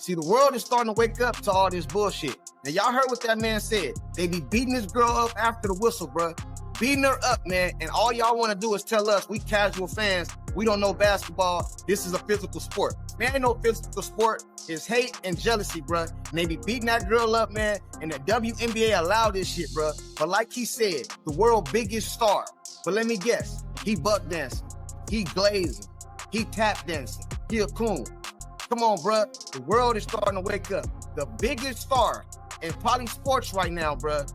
See, the world is starting to wake up to all this bullshit. Now, y'all heard what that man said. They be beating this girl up after the whistle, bro. Beating her up, man. And all y'all want to do is tell us, we casual fans, we don't know basketball. This is a physical sport. Man, ain't no physical sport. It's hate and jealousy, bro. And they be beating that girl up, man. And the WNBA allow this shit, bro. But like he said, the world's biggest star. But let me guess, he buck dancing, he glazing, he tap dancing, he a coon. Come on, bro. The world is starting to wake up. The biggest star in probably sports right now, bro.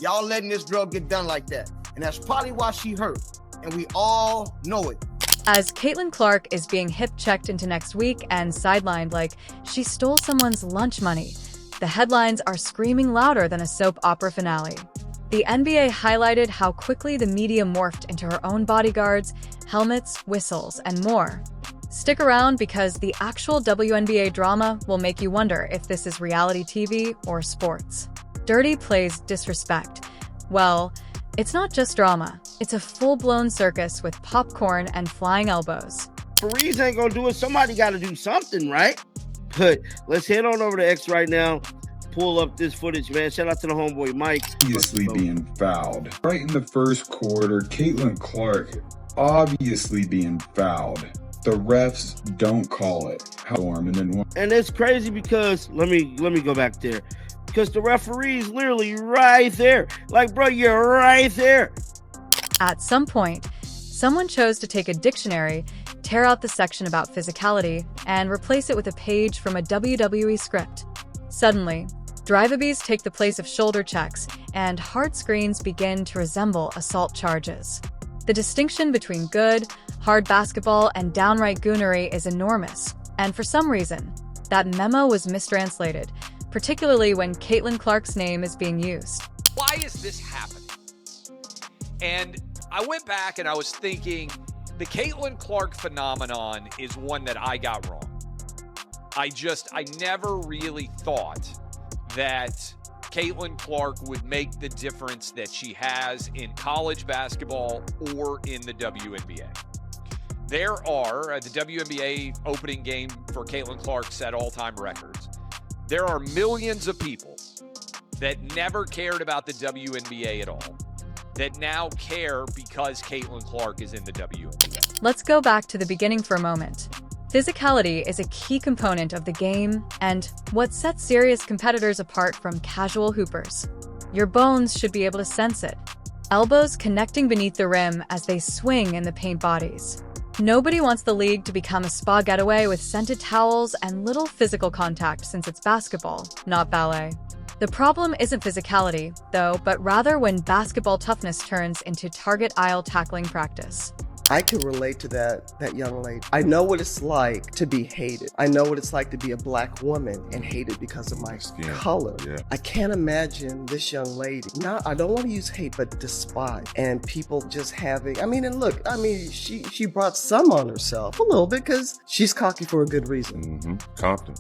Y'all letting this girl get done like that. And that's probably why she hurt. And we all know it. As Caitlin Clark is being hip-checked into next week and sidelined like she stole someone's lunch money, the headlines are screaming louder than a soap opera finale. The NBA highlighted how quickly the media morphed into her own bodyguards, helmets, whistles, and more. Stick around because the actual WNBA drama will make you wonder if this is reality TV or sports. Dirty plays disrespect. Well, it's not just drama. It's a full-blown circus with popcorn and flying elbows. Referees ain't gonna do it. Somebody gotta do something, right? But let's head on over to X right now. Pull up this footage, man. Shout out to the homeboy Mike. Obviously being fouled. Right in the first quarter, Caitlin Clark obviously being fouled. The refs don't call it. And it's crazy because let me go back there. Because the referee's literally right there. Like, bro, you're right there. At some point, someone chose to take a dictionary, tear out the section about physicality, and replace it with a page from a WWE script. Suddenly, drive-abys take the place of shoulder checks, and hard screens begin to resemble assault charges. The distinction between good, hard basketball and downright goonery is enormous, and for some reason, that memo was mistranslated, particularly when Caitlin Clark's name is being used. Why is this happening? And I went back and I was thinking, the Caitlin Clark phenomenon is one that I got wrong. I never really thought that Caitlin Clark would make the difference that she has in college basketball or in the WNBA. There are, the WNBA opening game for Caitlin Clark set all-time records. There are millions of people that never cared about the WNBA at all, that now care because Caitlin Clark is in the WNBA. Let's go back to the beginning for a moment. Physicality is a key component of the game and what sets serious competitors apart from casual hoopers. Your bones should be able to sense it. Elbows connecting beneath the rim as they swing in the paint bodies. Nobody wants the league to become a spa getaway with scented towels and little physical contact since it's basketball, not ballet. The problem isn't physicality, though, but rather when basketball toughness turns into target aisle tackling practice. I can relate to that young lady. I know what it's like to be hated. I know what it's like to be a black woman and hated because of my color. Yeah. I can't imagine this young lady. I don't want to use hate, but despise. And people just having, she brought some on herself a little bit because she's cocky for a good reason. Confident.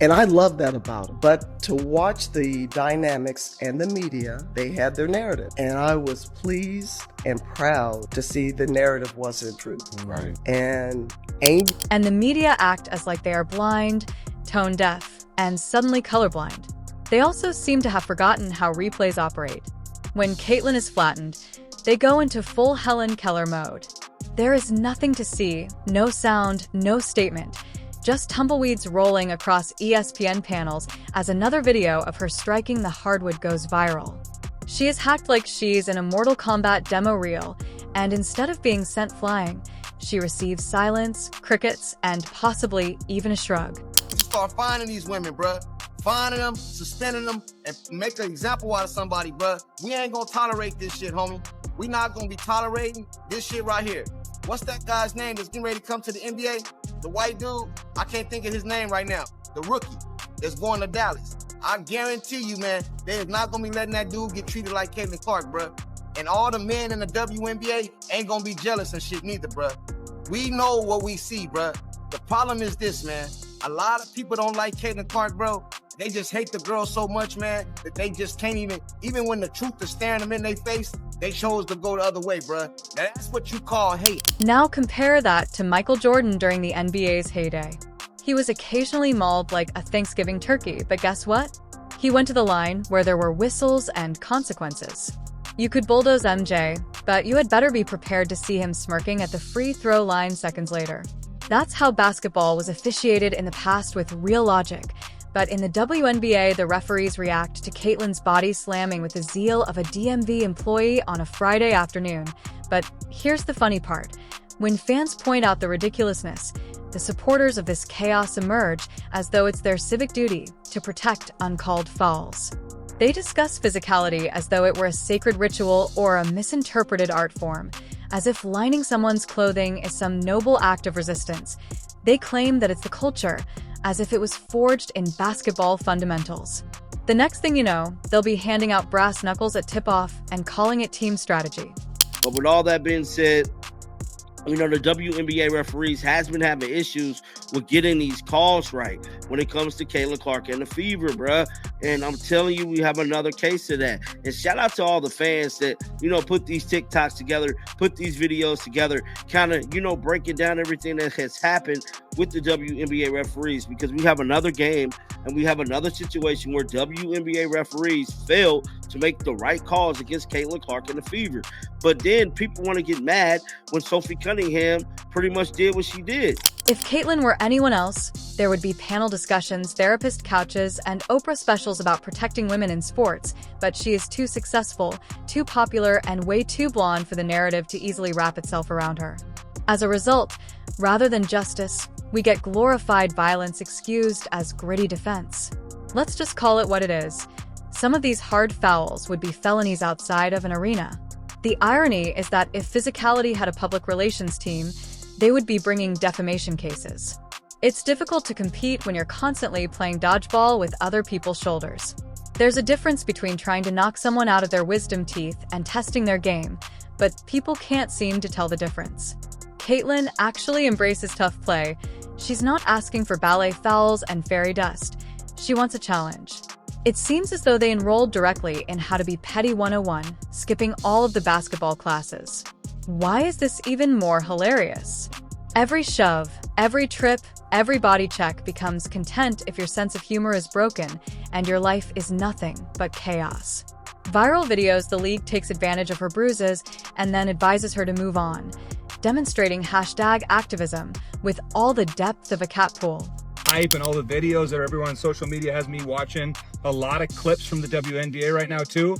And I love that about her. But to watch the dynamics and the media, they had their narrative. And I was pleased and proud to see the narrative wasn't true. Right. And the media act as like they are blind, tone deaf, and suddenly colorblind. They also seem to have forgotten how replays operate. When Caitlin is flattened, they go into full Helen Keller mode. There is nothing to see, no sound, no statement, just tumbleweeds rolling across ESPN panels as another video of her striking the hardwood goes viral. She is hacked like she's in a Mortal Kombat demo reel, and instead of being sent flying, she receives silence, crickets, and possibly even a shrug. Start finding these women, bruh. Finding them, suspending them, and make an example out of somebody, bruh. We ain't gonna tolerate this shit, homie. We not gonna be tolerating this shit right here. What's that guy's name that's getting ready to come to the NBA? The white dude? I can't think of his name right now. The rookie that's going to Dallas. I guarantee you, man, they is not gonna be letting that dude get treated like Caitlin Clark, bruh. And all the men in the WNBA ain't gonna be jealous and shit neither, bruh. We know what we see, bruh. The problem is this, man. A lot of people don't like Caitlin Clark, bro. They just hate the girl so much, man, that they just can't even when the truth is staring them in their face, they chose to go the other way, bruh. Now that's what you call hate. Now compare that to Michael Jordan during the NBA's heyday. He was occasionally mauled like a Thanksgiving turkey, but guess what? He went to the line where there were whistles and consequences. You could bulldoze MJ, but you had better be prepared to see him smirking at the free throw line seconds later. That's how basketball was officiated in the past, with real logic. But in the WNBA, the referees react to Caitlin's body slamming with the zeal of a DMV employee on a Friday afternoon. But here's the funny part. When fans point out the ridiculousness, the supporters of this chaos emerge as though it's their civic duty to protect uncalled fouls. They discuss physicality as though it were a sacred ritual or a misinterpreted art form, as if lining someone's clothing is some noble act of resistance. They claim that it's the culture, as if it was forged in basketball fundamentals. The next thing you know, they'll be handing out brass knuckles at tip-off and calling it team strategy. But with all that being said, the WNBA referees has been having issues with getting these calls right when it comes to Caitlin Clark and the Fever, bruh. And I'm telling you, we have another case of that. And shout out to all the fans that, put these TikToks together, put these videos together, kind of, breaking down everything that has happened with the WNBA referees, because we have another game and we have another situation where WNBA referees fail to make the right calls against Caitlin Clark and the Fever. But then people want to get mad when Sophie Cunningham pretty much did what she did. If Caitlin were anyone else, there would be panel discussions, therapist couches, and Oprah specials about protecting women in sports, but she is too successful, too popular, and way too blonde for the narrative to easily wrap itself around her. As a result, rather than justice, we get glorified violence excused as gritty defense. Let's just call it what it is. Some of these hard fouls would be felonies outside of an arena. The irony is that if physicality had a public relations team, they would be bringing defamation cases. It's difficult to compete when you're constantly playing dodgeball with other people's shoulders. There's a difference between trying to knock someone out of their wisdom teeth and testing their game, but people can't seem to tell the difference. Caitlin actually embraces tough play. She's not asking for ballet fouls and fairy dust. She wants a challenge. It seems as though they enrolled directly in How to Be Petty 101, skipping all of the basketball classes. Why is this even more hilarious? Every shove, every trip, every body check becomes content if your sense of humor is broken and your life is nothing but chaos. Viral videos, the league takes advantage of her bruises and then advises her to move on, demonstrating #activism with all the depth of a cat pool. Hype and all the videos that everyone on social media has me watching, a lot of clips from the WNBA right now too,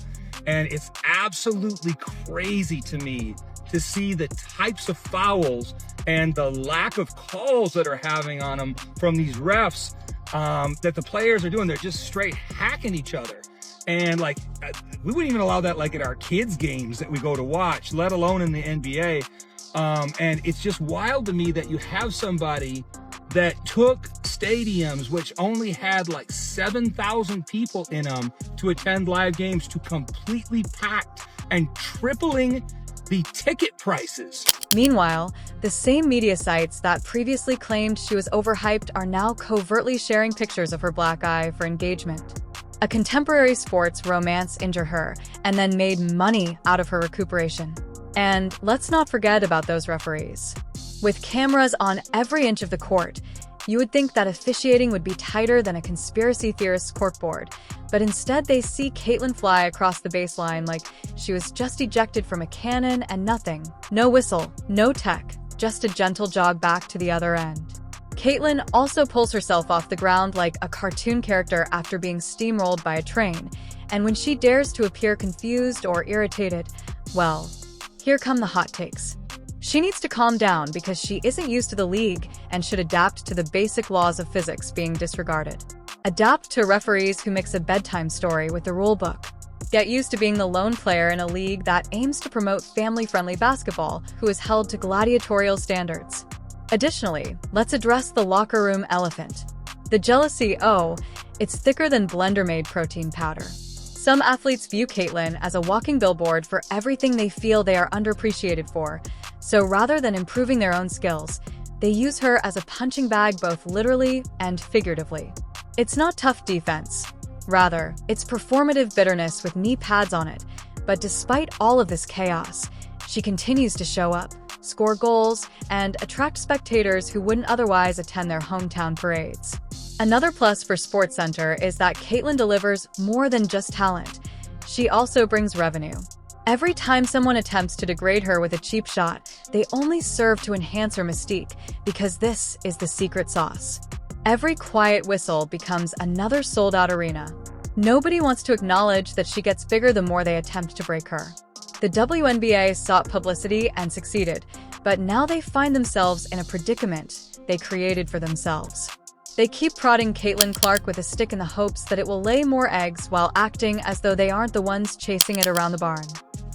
and it's absolutely crazy to me to see the types of fouls and the lack of calls that are having on them from these refs that the players are doing. They're just straight hacking each other. And we wouldn't even allow that at our kids' games that we go to watch, let alone in the NBA. And it's just wild to me that you have somebody that took stadiums which only had 7,000 people in them to attend live games to completely packed and tripling the ticket prices. Meanwhile, the same media sites that previously claimed she was overhyped are now covertly sharing pictures of her black eye for engagement. A contemporary sports romance injured her and then made money out of her recuperation. And let's not forget about those referees. With cameras on every inch of the court, you would think that officiating would be tighter than a conspiracy theorist's corkboard, but instead they see Caitlin fly across the baseline like she was just ejected from a cannon and nothing. No whistle, no tech, just a gentle jog back to the other end. Caitlin also pulls herself off the ground like a cartoon character after being steamrolled by a train, and when she dares to appear confused or irritated, well, here come the hot takes. She needs to calm down because she isn't used to the league and should adapt to the basic laws of physics being disregarded. Adapt to referees who mix a bedtime story with the rule book. Get used to being the lone player in a league that aims to promote family-friendly basketball who is held to gladiatorial standards. Additionally, let's address the locker room elephant. The jealousy, it's thicker than blender-made protein powder. Some athletes view Caitlin as a walking billboard for everything they feel they are underappreciated for, so rather than improving their own skills, they use her as a punching bag both literally and figuratively. It's not tough defense. Rather, it's performative bitterness with knee pads on it. But despite all of this chaos, she continues to show up. score goals, and attract spectators who wouldn't otherwise attend their hometown parades. Another plus for SportsCenter is that Caitlyn delivers more than just talent. She also brings revenue. Every time someone attempts to degrade her with a cheap shot, they only serve to enhance her mystique, because this is the secret sauce. Every quiet whistle becomes another sold-out arena. Nobody wants to acknowledge that she gets bigger the more they attempt to break her. The WNBA sought publicity and succeeded, but now they find themselves in a predicament they created for themselves. They keep prodding Caitlin Clark with a stick in the hopes that it will lay more eggs while acting as though they aren't the ones chasing it around the barn.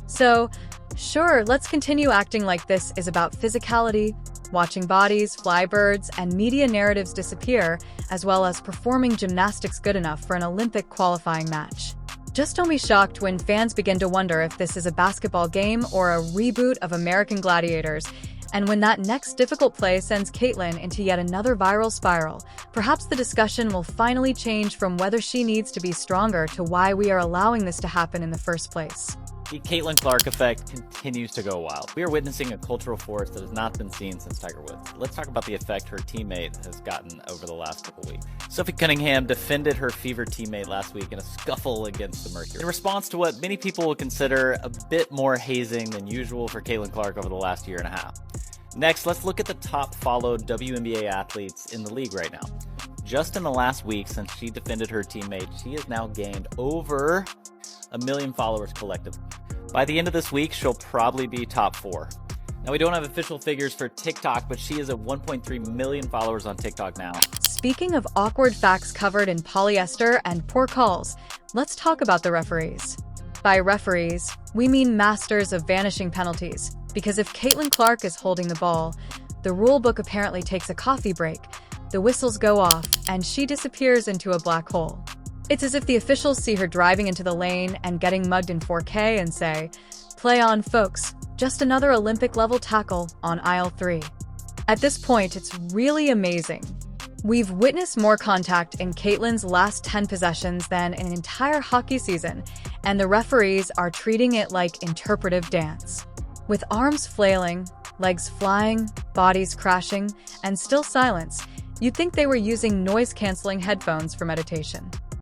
So, sure, let's continue acting like this is about physicality, watching bodies, fly birds, and media narratives disappear, as well as performing gymnastics good enough for an Olympic qualifying match. Just don't be shocked when fans begin to wonder if this is a basketball game or a reboot of American Gladiators, and when that next difficult play sends Caitlyn into yet another viral spiral. Perhaps the discussion will finally change from whether she needs to be stronger to why we are allowing this to happen in the first place. The Caitlin Clark effect continues to go wild. We are witnessing a cultural force that has not been seen since Tiger Woods. Let's talk about the effect her teammate has gotten over the last couple weeks. Sophie Cunningham defended her Fever teammate last week in a scuffle against the Mercury, in response to what many people would consider a bit more hazing than usual for Caitlin Clark over the last year and a half. Next, let's look at the top followed WNBA athletes in the league right now. Just in the last week since she defended her teammate, she has now gained over 1 million followers collectively. By the end of this week, she'll probably be top 4. Now, we don't have official figures for TikTok, but she is at 1.3 million followers on TikTok now. Speaking of awkward facts covered in polyester and poor calls, let's talk about the referees. By referees, we mean masters of vanishing penalties, because if Caitlin Clark is holding the ball, the rulebook apparently takes a coffee break, the whistles go off, and she disappears into a black hole. It's as if the officials see her driving into the lane and getting mugged in 4K and say, "Play on, folks. Just another Olympic-level tackle on aisle 3." At this point, it's really amazing. We've witnessed more contact in Caitlyn's last 10 possessions than an entire hockey season, and the referees are treating it like interpretive dance. With arms flailing, legs flying, bodies crashing, and still silence, you'd think they were using noise-canceling headphones for meditation.